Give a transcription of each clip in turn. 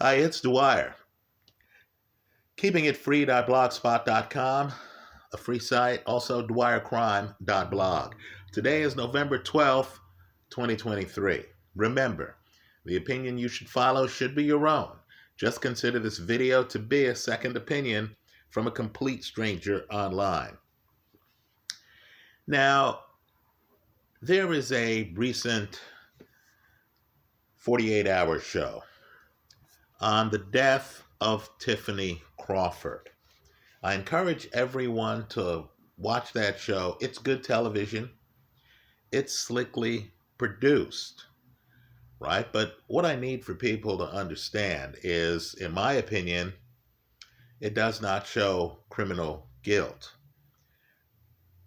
Hi, it's Dwyer. Keepingitfree.blogspot.com, a free site. Also, dwyercrime.blog. Today is November 12th, 2023. Remember, the opinion you should follow should be your own. Just consider this video to be a second opinion from a complete stranger online. Now, there is a recent 48-hour show on the death of Tiffinney Crawford. I encourage everyone to watch that show. It's good television. It's slickly produced, right? But what I need for people to understand is, in my opinion, it does not show criminal guilt,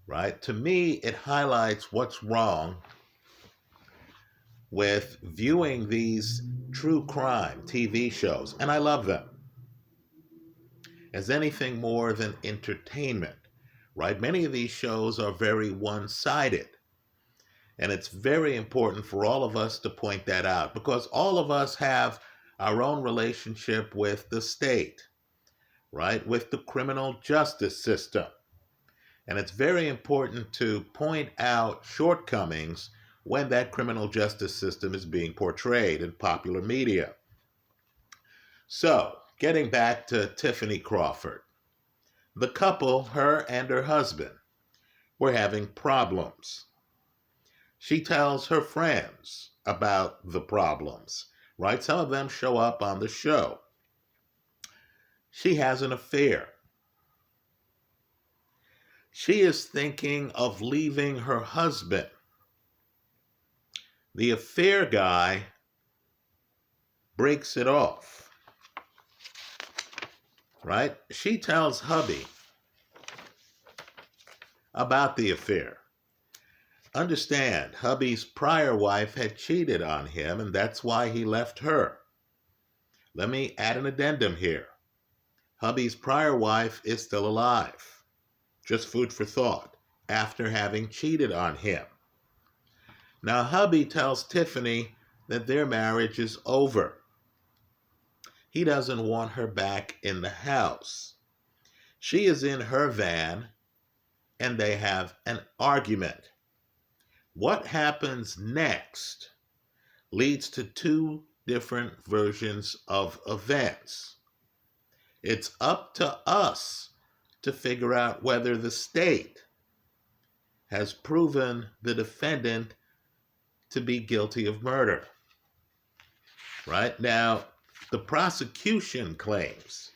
right? To me, it highlights what's wrong with viewing these true crime TV shows, and I love them, as anything more than entertainment, right? Many of these shows are very one-sided, and it's very important for all of us to point that out, because all of us have our own relationship with the state, right? With the criminal justice system. And it's very important to point out shortcomings when that criminal justice system is being portrayed in popular media. So, getting back to Tiffinney Crawford. The couple, her and her husband, were having problems. She tells her friends about the problems, right? Some of them show up on the show. She has an affair. She is thinking of leaving her husband. The affair guy breaks it off, right? She tells Hubby about the affair. Understand, Hubby's prior wife had cheated on him, and that's why he left her. Let me add an addendum here. Hubby's prior wife is still alive. Just food for thought, after having cheated on him. Now, Hubby tells Tiffinney that their marriage is over. He doesn't want her back in the house. She is in her van, and they have an argument. What happens next leads to two different versions of events. It's up to us to figure out whether the state has proven the defendant to be guilty of murder. Right? Now, the prosecution claims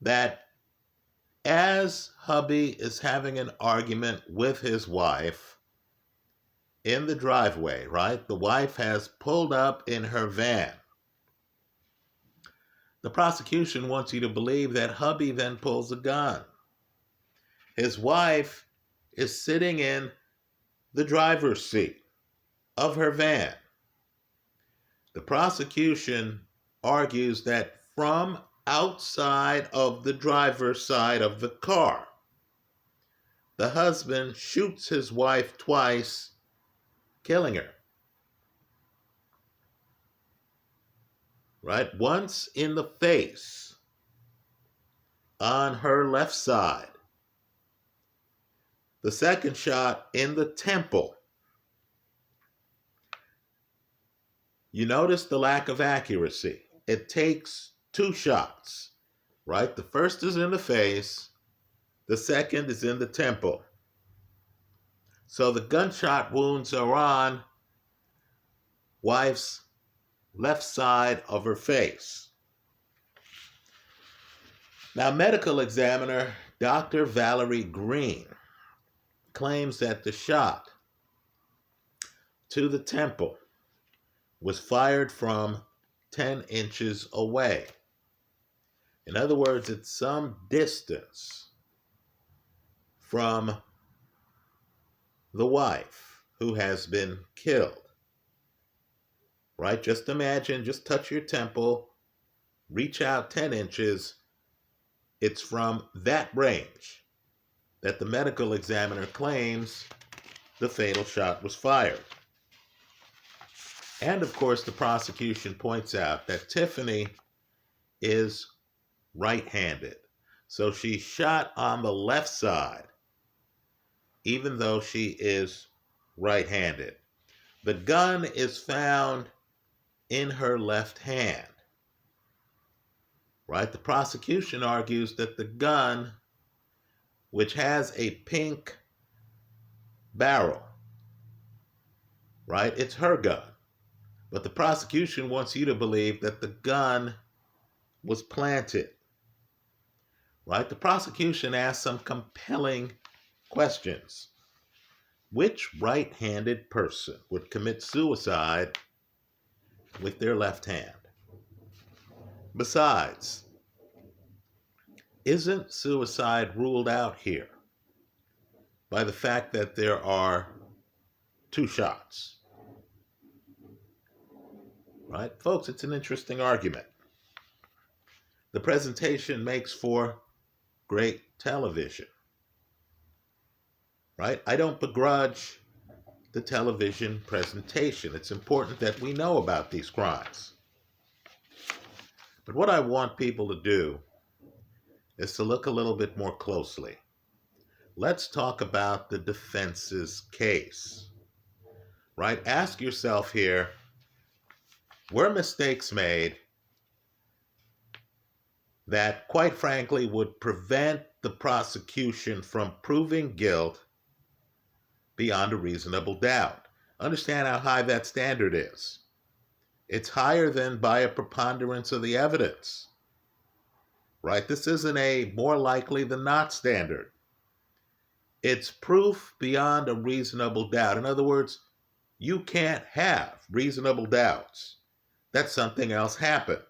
that as Hubby is having an argument with his wife in the driveway, right? The wife has pulled up in her van. The prosecution wants you to believe that Hubby then pulls a gun. His wife is sitting in the driver's seat of her van. The prosecution argues that from outside of the driver's side of the car, the husband shoots his wife twice, killing her. Right? Once in the face, on her left side. The second shot in the temple. You notice the lack of accuracy. It takes two shots, right? The first is in the face. The second is in the temple. So the gunshot wounds are on wife's left side of her face. Now, medical examiner Dr. Valerie Green claims that the shot to the temple was fired from 10 inches away. In other words, it's some distance from the wife who has been killed. Right? Just imagine, just touch your temple, reach out 10 inches. It's from that range that the medical examiner claims the fatal shot was fired. And of course, the prosecution points out that Tiffinney is right-handed. So she shot on the left side, even though she is right-handed. The gun is found in her left hand. Right? The prosecution argues that the gun, which has a pink barrel, right? It's her gun. But the prosecution wants you to believe that the gun was planted. Right? The prosecution asks some compelling questions. Which right-handed person would commit suicide with their left hand? Besides, isn't suicide ruled out here by the fact that there are two shots? Right? Folks, it's an interesting argument. The presentation makes for great television. Right? I don't begrudge the television presentation. It's important that we know about these crimes. But what I want people to do is to look a little bit more closely. Let's talk about the defense's case. Right? Ask yourself here, were mistakes made that, quite frankly, would prevent the prosecution from proving guilt beyond a reasonable doubt? Understand how high that standard is. It's higher than by a preponderance of the evidence. Right? This isn't a more likely than not standard. It's proof beyond a reasonable doubt. In other words, you can't have reasonable doubts that something else happened.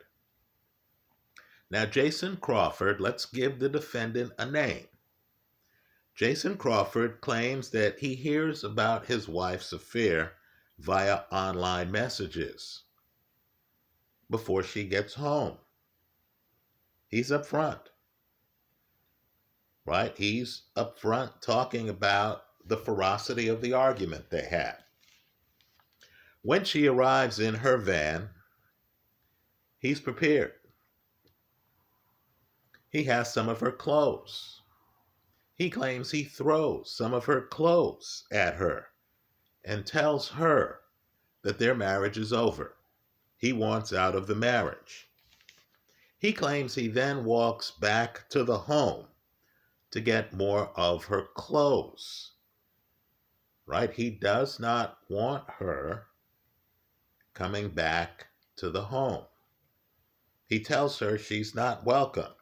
Now, Jason Crawford, let's give the defendant a name. Jason Crawford claims that he hears about his wife's affair via online messages before she gets home. He's up front, right? He's up front talking about the ferocity of the argument they had. When she arrives in her van, he's prepared. He has some of her clothes. He claims he throws some of her clothes at her and tells her that their marriage is over. He wants out of the marriage. He claims he then walks back to the home to get more of her clothes. Right? He does not want her coming back to the home. He tells her she's not welcomed.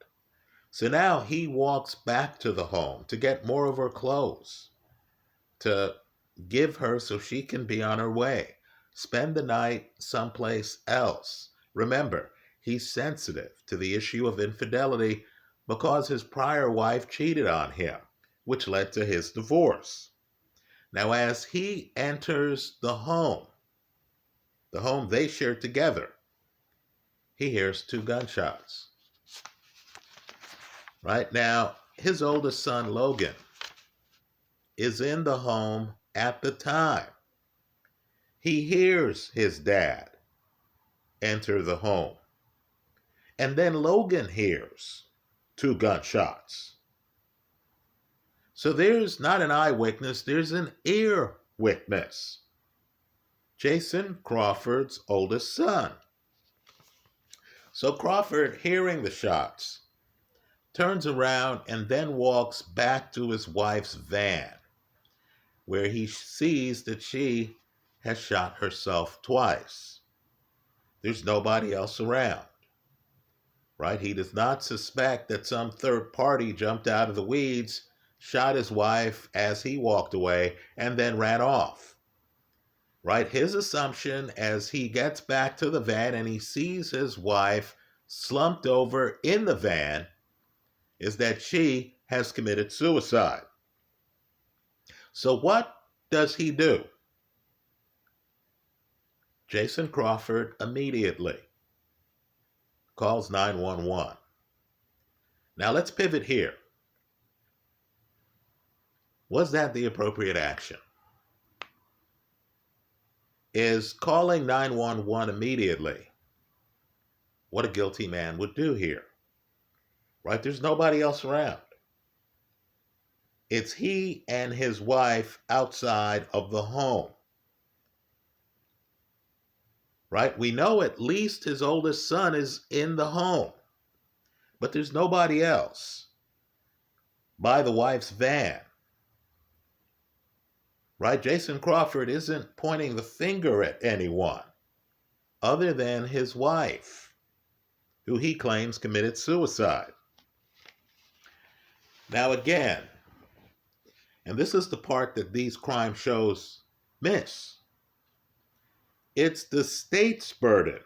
So now he walks back to the home to get more of her clothes, to give her so she can be on her way, spend the night someplace else. Remember, he's sensitive to the issue of infidelity because his prior wife cheated on him, which led to his divorce. Now, as he enters the home they share together, he hears 2 gunshots. Right now, his oldest son, Logan, is in the home at the time. He hears his dad enter the home. And then Logan hears 2 gunshots. So there's not an eyewitness, there's an ear witness. Jason Crawford's oldest son. So Crawford, hearing the shots, turns around and then walks back to his wife's van, where he sees that she has shot herself twice. There's nobody else around, right? He does not suspect that some third party jumped out of the weeds, shot his wife as he walked away, and then ran off, right? His assumption as he gets back to the van and he sees his wife slumped over in the van is that she has committed suicide. So what does he do? Jason Crawford immediately calls 911. Now let's pivot here. Was that the appropriate action? is calling 911 immediately. What a guilty man would do here, right? There's nobody else around. It's he and his wife outside of the home, right? We know at least his oldest son is in the home, but there's nobody else by the wife's van, right? Jason Crawford isn't pointing the finger at anyone other than his wife, who he claims committed suicide. Now again, and this is the part that these crime shows miss, it's the state's burden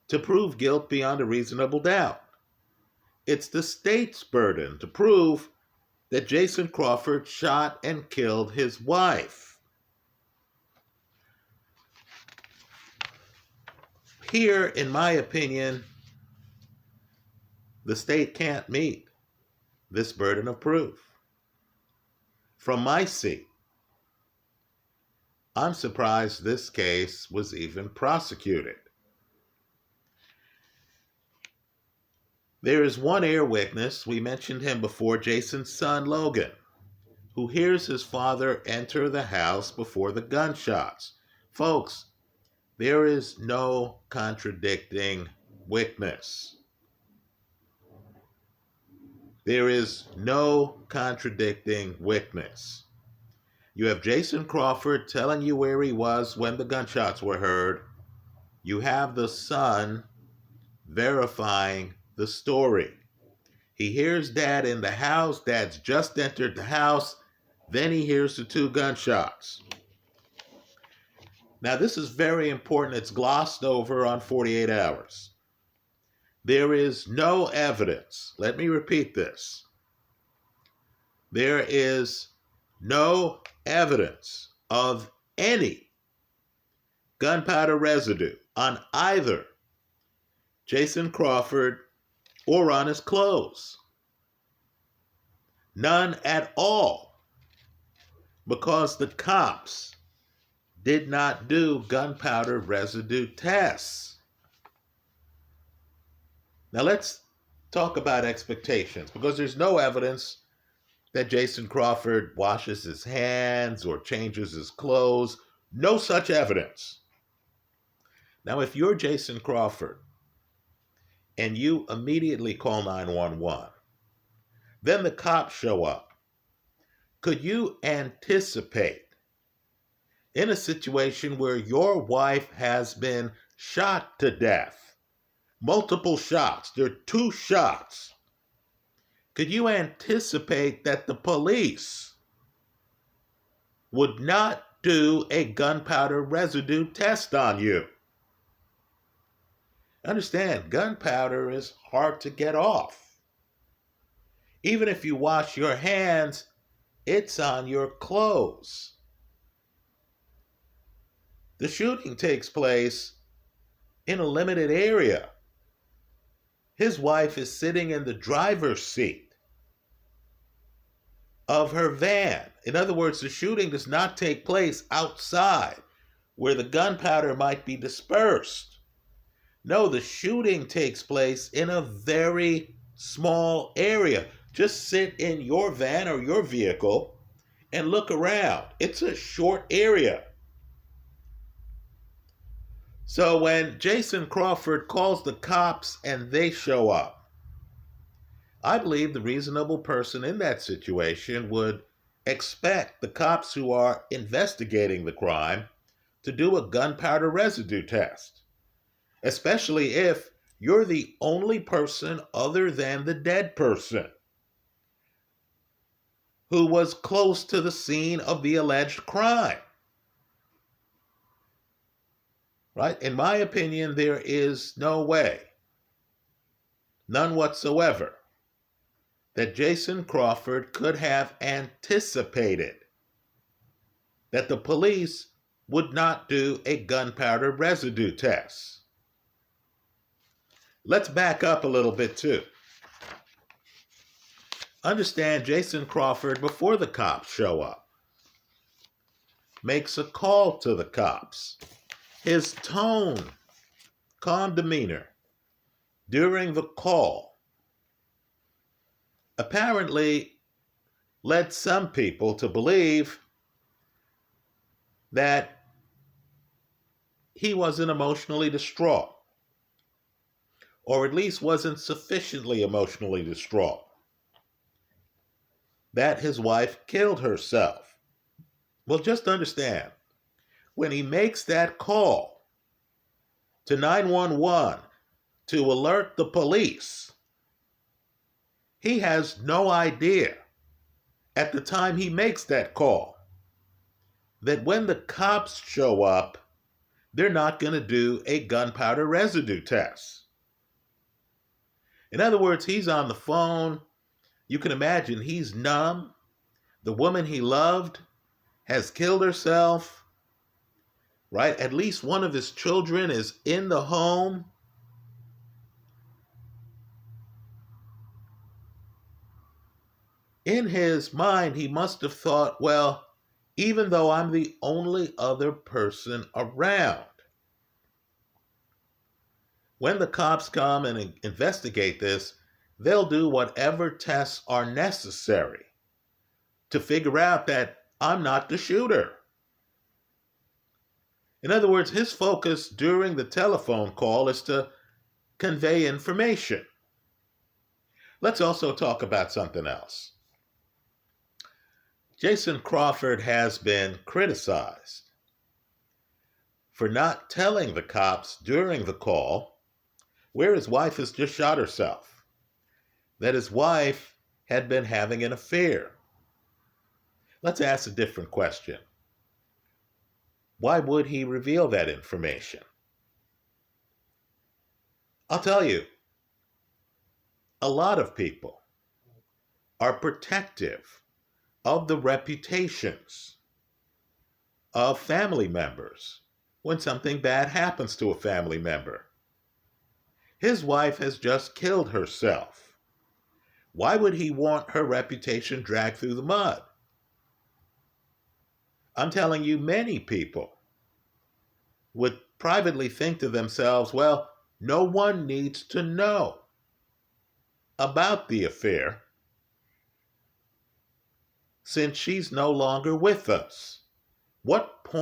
to prove guilt beyond a reasonable doubt. It's the state's burden to prove that Jason Crawford shot and killed his wife. Here, in my opinion, the state can't meet this burden of proof. From my seat, I'm surprised this case was even prosecuted. There is one ear witness, we mentioned him before, Jason's son Logan, who hears his father enter the house before the gunshots. Folks, there is no contradicting witness. There is no contradicting witness. You have Jason Crawford telling you where he was when the gunshots were heard. You have the son verifying the story. He hears Dad in the house. Dad's just entered the house. Then he hears the two gunshots. Now, this is very important. It's glossed over on 48 Hours. There is no evidence. Let me repeat this. There is no evidence of any gunpowder residue on either Jason Crawford or on his clothes. None at all, because the cops did not do gunpowder residue tests. Now let's talk about expectations, because there's no evidence that Jason Crawford washes his hands or changes his clothes. No such evidence. Now, if you're Jason Crawford and you immediately call 911, then the cops show up, could you anticipate, in a situation where your wife has been shot to death, multiple shots, there are 2 shots, could you anticipate that the police would not do a gunpowder residue test on you? Understand, gunpowder is hard to get off. Even if you wash your hands, it's on your clothes. The shooting takes place in a limited area. His wife is sitting in the driver's seat of her van. In other words, the shooting does not take place outside where the gunpowder might be dispersed. No, the shooting takes place in a very small area. Just sit in your van or your vehicle and look around. It's a short area. So when Jason Crawford calls the cops and they show up, I believe the reasonable person in that situation would expect the cops who are investigating the crime to do a gunpowder residue test, especially if you're the only person other than the dead person who was close to the scene of the alleged crime. Right? In my opinion, there is no way, none whatsoever, that Jason Crawford could have anticipated that the police would not do a gunpowder residue test. Let's back up a little bit too. Understand, Jason Crawford, before the cops show up, makes a call to the cops. His tone, calm demeanor during the call apparently led some people to believe that he wasn't emotionally distraught, or at least wasn't sufficiently emotionally distraught, that his wife killed herself. Well, just understand, when he makes that call to 911 to alert the police, he has no idea at the time he makes that call that when the cops show up, they're not going to do a gunpowder residue test. In other words, he's on the phone. You can imagine he's numb. The woman he loved has killed herself, right? At least one of his children is in the home. In his mind, he must have thought, well, even though I'm the only other person around, when the cops come and investigate this, they'll do whatever tests are necessary to figure out that I'm not the shooter. In other words, his focus during the telephone call is to convey information. Let's also talk about something else. Jason Crawford has been criticized for not telling the cops during the call where his wife has just shot herself, that his wife had been having an affair. Let's ask a different question. Why would he reveal that information? I'll tell you, a lot of people are protective of the reputations of family members when something bad happens to a family member. His wife has just killed herself. Why would he want her reputation dragged through the mud? I'm telling you, many people would privately think to themselves, well, no one needs to know about the affair since she's no longer with us. What